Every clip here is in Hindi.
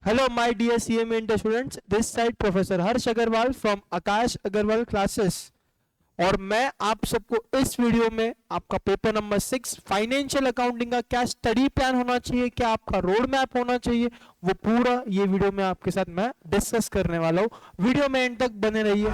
Hello, my dear CMA Inter students. This side Professor Harsh Agarwal from Akash Agarwal classes. और मैं आप सबको इस वीडियो में आपका पेपर नंबर 6 फाइनेंशियल अकाउंटिंग का क्या स्टडी प्लान होना चाहिए, क्या आपका रोड मैप होना चाहिए, वो पूरा ये वीडियो में आपके साथ मैं डिस्कस करने वाला हूँ। वीडियो में एंड तक बने रहिए।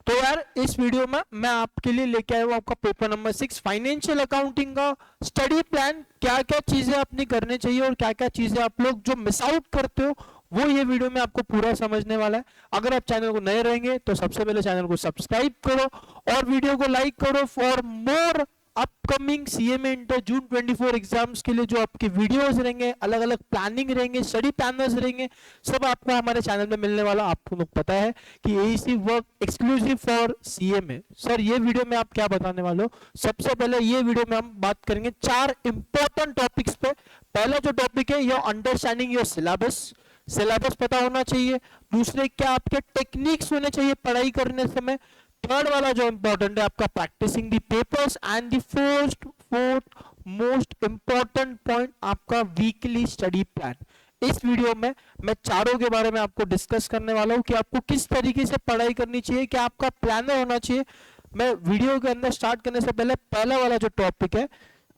तो यार इस वीडियो में मैं आपके लिए लेके आया हूँ आपका पेपर नंबर 6 फाइनेंशियल अकाउंटिंग का स्टडी प्लान। क्या क्या चीजें अपनी करनी चाहिए और क्या क्या चीजें आप लोग जो मिस आउट करते हो वो ये वीडियो में आपको पूरा समझने वाला है। अगर आप चैनल को नए रहेंगे तो सबसे पहले चैनल को सब्सक्राइब करो और वीडियो को लाइक करो for more upcoming CMA inter June 24 exams के लिए जो आपके वीडियोस रहेंगे, अलग अलग प्लानिंग रहेंगे, स्टडी प्लानर्स रहेंगे, सब आपको हमारे चैनल में मिलने वाला। आपको लोग पता है कि AEC work exclusive for CMA. Sir ये वीडियो में आप क्या बताने वाले हो? सबसे पहले ये वीडियो में हम बात करेंगे 4 इंपॉर्टेंट टॉपिक्स पे। पहला जो टॉपिक है your understanding your syllabus, syllabus पता होना चाहिए। दूसरे क्या आपके टेक्निक्स होने चाहिए पढ़ाई करने समय। थर्ड वाला जो इंपॉर्टेंट है आपका practicing the papers and the fourth most important point आपका वीकली स्टडी प्लान। इस वीडियो में मैं चारों के बारे में आपको डिस्कस करने वाला हूं कि आपको किस तरीके से पढ़ाई करनी चाहिए, क्या आपका प्लानर होना चाहिए। मैं वीडियो के अंदर स्टार्ट करने से पहले पहला वाला जो टॉपिक है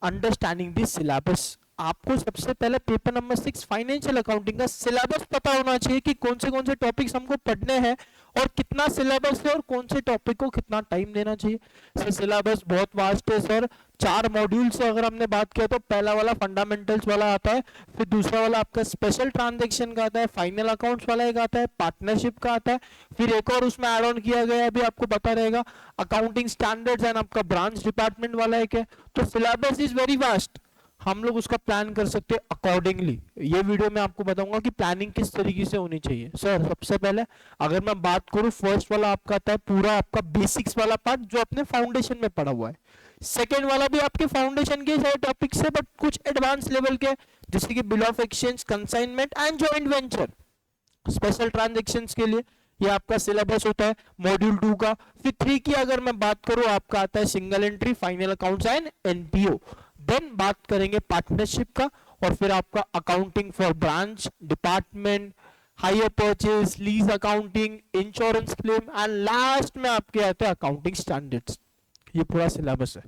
अंडरस्टैंडिंग दी सिलेबस, आपको सबसे पहले पेपर नंबर 6 फाइनेंशियल अकाउंटिंग का सिलेबस पता होना चाहिए कि कौन से टॉपिक्स हमको पढ़ने हैं और कितना सिलेबस है और कौन से टॉपिक को कितना टाइम देना चाहिए। सर सिलेबस बहुत वास्ट है सर, 4 मॉड्यूल से अगर हमने बात किया तो पहला वाला फंडामेंटल्स वाला आता है, फिर दूसरा वाला आपका स्पेशल ट्रांजैक्शन का आता है, फाइनल अकाउंट्स वाला एक आता है, पार्टनरशिप का आता है, फिर एक और उसमें ऐड ऑन किया गया है, अभी आपको पता रहेगा अकाउंटिंग स्टैंडर्ड्स एंड आपका ब्रांच डिपार्टमेंट वाला एक है। तो सिलेबस इज वेरी वास्ट, हम लोग उसका प्लान कर सकते हैं अकॉर्डिंगली। ये वीडियो में आपको बताऊंगा कि प्लानिंग किस तरीके से होनी चाहिए। सर सबसे पहले अगर मैं बात करूं फर्स्ट वाला आपका आता है पूरा आपका बेसिक्स वाला पार्ट जो अपने फाउंडेशन में पढ़ा हुआ है। सेकेंड वाला भी आपके फाउंडेशन के सारे टॉपिक्स है बट कुछ एडवांस लेवल के, जैसे कि bill of exchange, consignment and joint venture. Special transactions के लिए ये आपका सिलेबस होता है मॉड्यूल 2 का। फिर 3 की अगर मैं बात करूं आपका आता है single entry, final accounts and NPO. Then बात करेंगे पार्टनरशिप का और फिर आपका accounting for branch department, hire purchase, lease accounting, insurance claim and last में आपके आते हैं अकाउंटिंग स्टैंडर्ड्स। ये पूरा सिलेबस है।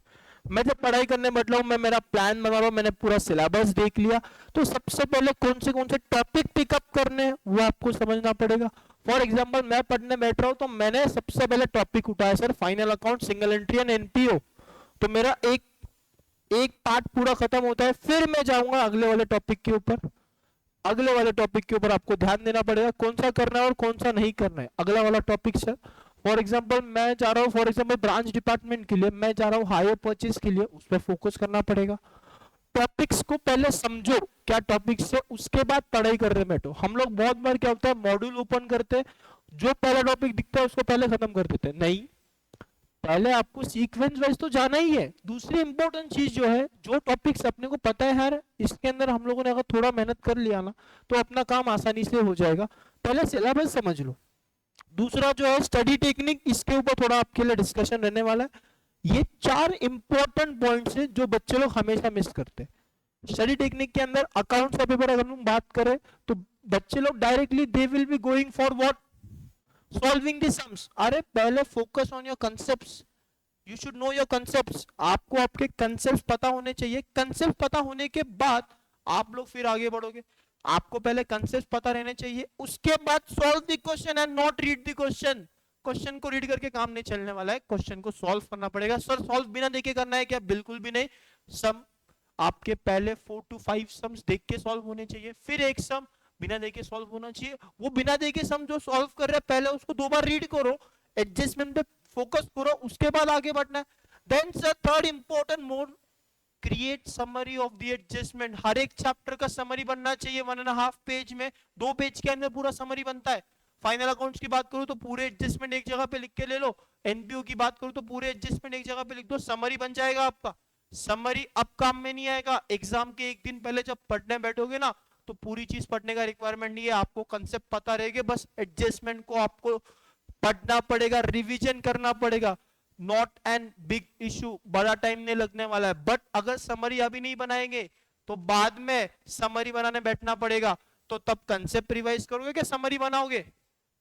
मैं जब पढ़ाई करने बैठा हूं, मैं मेरा प्लान बना रहा हूं, मैंने पूरा सिलेबस देख लिया, तो सबसे पहले कौन से टॉपिक पिकअप करने वो आपको समझना पड़ेगा। फॉर एग्जाम्पल मैं पढ़ने बैठ रहा हूं तो मैंने सबसे पहले टॉपिक उठाया sir final account, single entry and NPO. तो मेरा एक एक पार्ट पूरा खत्म होता है, फिर मैं जाऊंगा अगले वाले टॉपिक के ऊपर। अगले वाले टॉपिक के ऊपर आपको ध्यान देना पड़ेगा कौन सा करना है और कौन सा नहीं करना है। अगला वाला टॉपिक सर फॉर एग्जांपल मैं जा रहा हूँ, फॉर एग्जांपल ब्रांच डिपार्टमेंट के लिए मैं जा रहा हूँ हायर परचेज के लिए, उस पर फोकस करना पड़ेगा। टॉपिक्स को पहले समझो क्या टॉपिक्स है, उसके बाद पढ़ाई करने बैठो। हम लोग बहुत बार क्या होता है मॉड्यूल ओपन करते हैं, जो पहला टॉपिक दिखता है उसको पहले खत्म कर देते हैं। नहीं, पहले आपको सीक्वेंस वाइज तो जाना ही है। दूसरी इंपॉर्टेंट चीज जो है, जो टॉपिक्स अपने को पता है यार इसके अंदर हम लोगों ने अगर थोड़ा मेहनत कर लिया ना तो अपना काम आसानी से हो जाएगा। पहले सिलेबस समझ लो। दूसरा जो है स्टडी टेक्निक, इसके ऊपर थोड़ा आपके लिए डिस्कशन रहने वाला है। ये 4 इंपॉर्टेंट पॉइंट्स हैं जो बच्चे लोग हमेशा मिस करते हैं। स्टडी टेक्निक के अंदर अकाउंट्स का पेपर अगर हम बात करें तो बच्चे लोग directly they will be going for what, solving the sums. अरे पहले focus on your concepts, you should know your concepts. आपको आपके कंसेप्ट्स पता होने चाहिए। कंसेप्ट पता होने के बाद आप लोग फिर आगे बढ़ोगे। आपको पहले कंसेप्ट पता रहने चाहिए, उसके बाद solve the question and not read the question. Question को रीड करके काम नहीं चलने वाला है, क्वेश्चन को सॉल्व करना पड़ेगा। सर सॉल्व बिना देखे करना है क्या? बिल्कुल भी नहीं। सम आपके पहले 4 to 5 सम्स देख के सॉल्व होने चाहिए, फिर एक सम बिना देखे सॉल्व होना चाहिए। वो बिना देखे सम जो सॉल्व कर रहे हैं पहले उसको 2 बार रीड करो, एडजस्टमेंट पे फोकस करो, उसके बाद आगे बढ़ना है। Then sir third important mode, create summary of the adjustment. हर एक चैप्टर का समरी बनना चाहिए 1.5 पेज में, 2 पेज के अंदर पूरा समरी बनता है। फाइनल अकाउंट्स की बात करूं तो पूरे एडजस्टमेंट एक जगह पे लिख के ले लो, एनपीओ की बात करूं तो पूरे एडजस्टमेंट एक जगह पे लिख दो, समरी बन जाएगा आपका। समरी अब काम में नहीं आएगा। एग्जाम के एक दिन पहले जब पढ़ने बैठोगे ना तो पूरी चीज पढ़ने का रिक्वायरमेंट नहीं है, आपको कंसेप्ट पता रहेगा, बस एडजस्टमेंट को आपको पढ़ना पड़ेगा, रिवीजन करना पड़ेगा। नॉट एन बिग इशू, बड़ा टाइम नहीं लगने वाला है। बट अगर समरी अभी नहीं बनाएंगे तो बाद में समरी बनाने बैठना पड़ेगा, तो तब कंसेप्ट रिवाइज करोगे क्या समरी बनाओगे?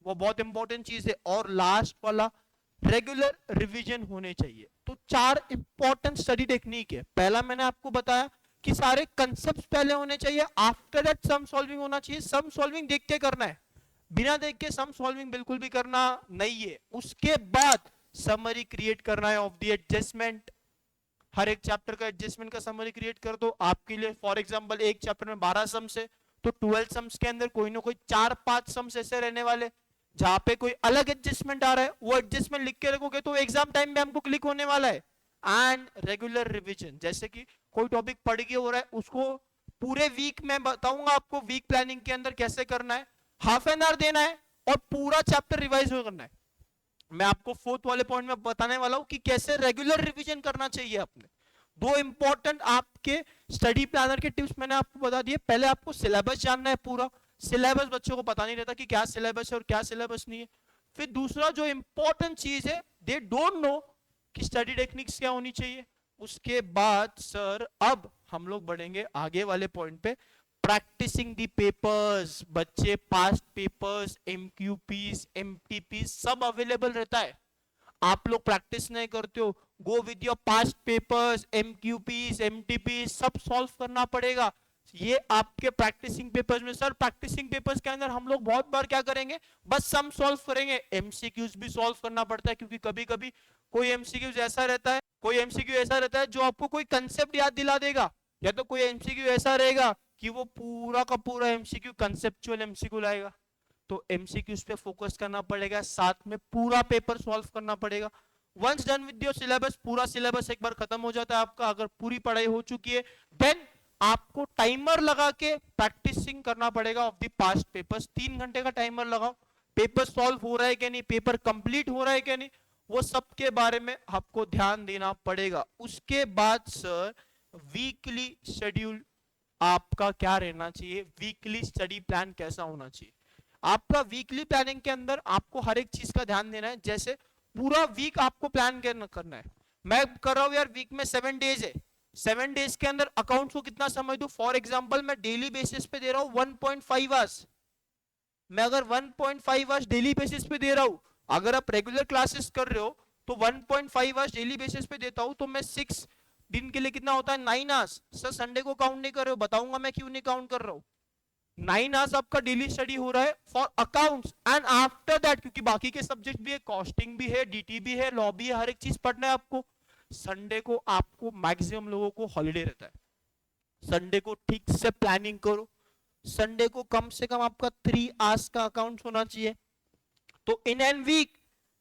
वो बहुत इंपॉर्टेंट चीज है। और लास्ट वाला, रेगुलर रिवीजन होने चाहिए। तो 4 इंपॉर्टेंट स्टडी टेक्निक है। पहला मैंने आपको बताया कि सारे कंसेप्ट पहले होने चाहिए, आफ्टर दैट सम सॉल्विंग होना चाहिए। सम सॉल्विंग देख के करना है, बिना देख के सम सॉल्विंग बिल्कुल भी करना नहीं है। उसके बाद समरी क्रिएट करना है ऑफ द एडजस्टमेंट। हर एक चैप्टर का एडजस्टमेंट का समरी क्रिएट कर दो। आपके लिए फॉर एग्जांपल एक चैप्टर में 12 सम्स है, तो 12 सम्स के अंदर कोई ना कोई 4-5 सम्स ऐसे रहने वाले जहां पे कोई अलग एडजस्टमेंट आ रहा है, वो एडजस्टमेंट लिख के रखोगे तो एग्जाम टाइम में हमको क्लिक होने वाला है। एंड रेगुलर रिवीजन, जैसे कि कोई टॉपिक पढ़ के हो रहा है, उसको पूरे वीक में बताऊंगा आपको वीक प्लानिंग के अंदर कैसे करना है। हाफ एन आवर देना है और पूरा चैप्टर रिवाइज करना है। मैं आपको 4th वाले पॉइंट में बताने वाला हूं कि कैसे रेगुलर रिवीजन करना चाहिए आपने। 2 इंपॉर्टेंट आपके स्टडी प्लानर के टिप्स मैंने आपको बता दिए। पहले आपको सिलेबस जानना है पूरा, सिलेबस बच्चों को पता नहीं रहता कि क्या सिलेबस है और क्या सिलेबस नहीं है। फिर दूसरा जो इंपॉर्टेंट चीज है, दे डोंट नो कि स्टडी टेक्निक्स क्या होनी चाहिए। उसके बाद सर अब हम लोग बढ़ेंगे आगे वाले पॉइंट पे, प्रैक्टिसिंग दी पेपर्स। बच्चे पास्ट पेपर्स, एमक्यूपीज, एमटीपी सब अवेलेबल रहता है। आप लोग प्रैक्टिस नहीं करते हो, go with your past papers, MQPs, MTP सब सॉल्व करना पड़ेगा। ये आपके प्रैक्टिसिंग पेपर्स में। सर प्रैक्टिसिंग पेपर्स के अंदर हम लोग बहुत बार क्या करेंगे, बस सम सॉल्व करेंगे। एमसीक्यूज भी सॉल्व करना पड़ता है, क्योंकि कभी कभी कोई एमसीक्यूज ऐसा रहता है, कोई एमसीक्यू ऐसा रहता है जो आपको कोई कंसेप्ट याद दिला देगा, या तो कोई एमसीक्यू ऐसा रहेगा कि वो पूरा का पूरा एमसीक्यू कंसेप्चुअल एमसीक्यू लाएगा। तो एमसीक्यूज पे फोकस करना पड़ेगा, साथ में पूरा पेपर सॉल्व करना पड़ेगा। Once done with your syllabus, पूरा सिलेबस एक बार खत्म हो जाता है आपका, अगर पूरी पढ़ाई हो चुकी है, देन आपको टाइमर लगा के प्रैक्टिसिंग करना पड़ेगा ऑफ द पास्ट पेपर्स। 3 घंटे का टाइमर लगाओ, पेपर सॉल्व हो रहा है कि नहीं, पेपर कंप्लीट हो रहा है कि नहीं, वो सब के बारे में आपको ध्यान देना पड़ेगा। उसके बाद सर वीकली शेड्यूल आपका क्या रहना चाहिए, वीकली स्टडी प्लान कैसा होना चाहिए। आपका वीकली प्लानिंग के अंदर आपको हर एक चीज का ध्यान देना है। जैसे पूरा वीक आपको प्लान करना है। मैं कर रहा हूं यार, वीक में 7 डेज है, 7 डेज के अंदर अकाउंट्स को कितना समय दूं। फॉर एग्जांपल मैं डेली बेसिस पे दे रहा हूं 1.5 आवर्स। मैं अगर 1.5 आवर्स डेली बेसिस पे दे रहा हूं, अगर आप रेगुलर क्लासेस कर रहे हो तो 1.5 आवर्स डेली बेसिस पे देता हूं, तो मैं 6 दिन के लिए कितना होता है 9 आवर्स। सर संडे को काउंट नहीं कर रहे हो, बताऊंगा मैं क्यों नहीं काउंट कर रहा हूं। 9 आवर्स आपका डेली स्टडी हो रहा है for accounts. And after that, क्योंकि बाकी के सब्जेक्ट भी है, कॉस्टिंग भी है, डीटी भी है, लॉ भी है, हर एक चीज पढ़ना है आपको। संडे को आपको मैक्सिमम लोगों को हॉलीडे रहता है, संडे को ठीक से प्लानिंग करो। संडे को कम से कम आपका 3 आवर्स का अकाउंट होना चाहिए। तो in an week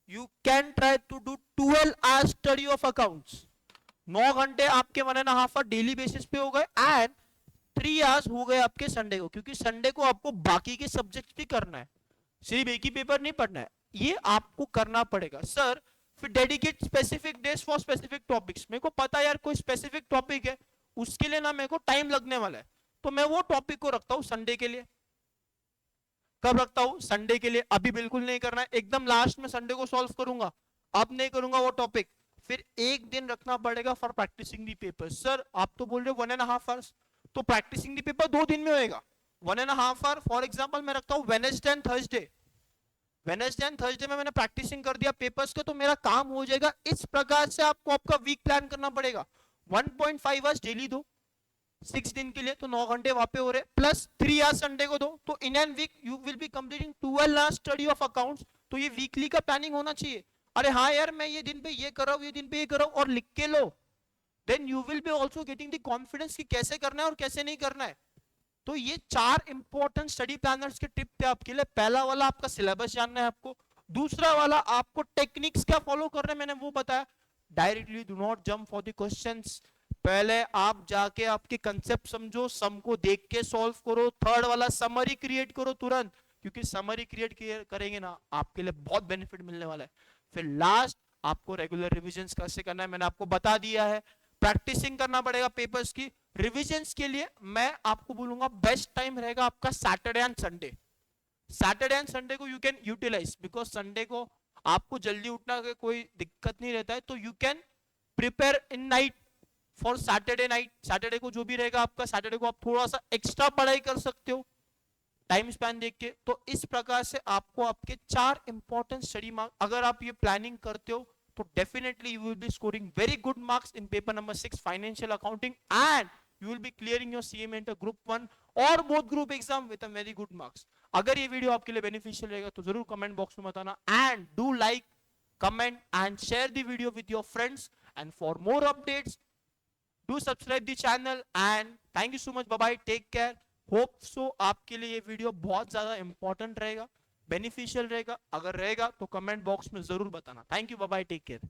you can try to do 12 hours study of accounts. 9 घंटे आपके 1.5 आवर डेली बेसिस पे हो गए, एंड 3 आवर्स हो गए आपके संडे को, क्योंकि संडे को आपको बाकी के सब्जेक्ट भी करना है, सिर्फ एक ही पेपर नहीं पढ़ना है, ये आपको करना पड़ेगा। सर फिर dedicate specific days for specific topics. मेरे को पता है यार कोई स्पेसिफिक टॉपिक है, उसके लिए ना मेरे को टाइम लगने वाला है, तो मैं वो टॉपिक को रखता हूं संडे के लिए। कब रखता हूं, संडे के लिए। अभी बिल्कुल नहीं करना है, एकदम लास्ट में संडे को सॉल्व करूंगा, अब नहीं करूंगा वो टॉपिक। फिर एक दिन रखना पड़ेगा for practicing the paper. Sir आप तो बोल रहे हो 1.5 आवर्स, तो प्रैक्टिसिंग दी पेपर 2 दिन में होएगा। 1.5 आवर फॉर एग्जांपल मैं रखता हूं Wednesday and Thursday. Wednesday and Thursday में मैंने प्रैक्टिसिंग कर दिया पेपर्स का, तो मेरा काम हो जाएगा। इस प्रकार से आपको आपका वीक प्लान करना पड़ेगा। 1.5 आवर्स डेली दो 6 दिन के लिए, तो 9 घंटे वहां पे हो रहे, प्लस 3 आवर्स संडे को दो, तो in an week you will be completing 12 hours study of accounts. तो ये वीकली का प्लानिंग होना चाहिए। अरे हाँ यार मैं ये दिन पे ये कर रहा हूँ, ये दिन पे ये कर रहा हूँ, और लिख के लो, then you will be also getting the confidence कि कैसे करना है और कैसे नहीं करना है। तो ये 4 इंपॉर्टेंट स्टडी प्लानर्स के टिप थे आपके लिए। पहला वाला आपका सिलेबस जानना है आपको, दूसरा वाला आपको टेक्निक्स क्या फॉलो करना है मैंने वो बताया। Directly do not jump for the questions, पहले आप जाके आपके कंसेप्ट समझो, सम को देख के सॉल्व करो। थर्ड वाला समरी क्रिएट करो तुरंत, क्योंकि समरी क्रिएट करेंगे ना आपके लिए बहुत बेनिफिट मिलने वाला है। फिर लास्ट आपको रेगुलर रिविजन कैसे करना है मैंने आपको बता दिया है। प्रैक्टिसिंग करना पड़ेगा पेपर्स की। रिविजन्स के लिए मैं आपको बोलूंगा बेस्ट टाइम रहेगा आपका Saturday and Sunday. Saturday and Sunday को you can utilise, because Sunday को आपको जल्दी उठना का कोई दिक्कत नहीं रहता है, तो you can prepare in night for Saturday night. Saturday को जो भी रहेगा आपका, सैटरडे को आप थोड़ा सा एक्स्ट्रा पढ़ाई कर सकते हो टाइम स्पैन देख के। तो इस प्रकार से आपको आपके 4 इंपॉर्टेंट स्टडी मार्क्स, अगर आप ये प्लानिंग करते हो तो definitely you will B scoring very good marks in paper number 6 financial accounting, and you will be clearing your CMA inter group 1 और both group exam with a very good marks. अगर ये वीडियो आपके लिए बेनिफिशियल रहेगा तो जरूर कमेंट बॉक्स में बताना, and do like, comment and share the video with your friends, and for more updates do subscribe the channel, and thank you so much, bye bye, take care. Hope so आपके लिए ये वीडियो बहुत ज्यादा इंपॉर्टेंट रहेगा, बेनिफिशियल रहेगा। अगर रहेगा तो कमेंट बॉक्स में जरूर बताना। Thank you, bye bye, take care.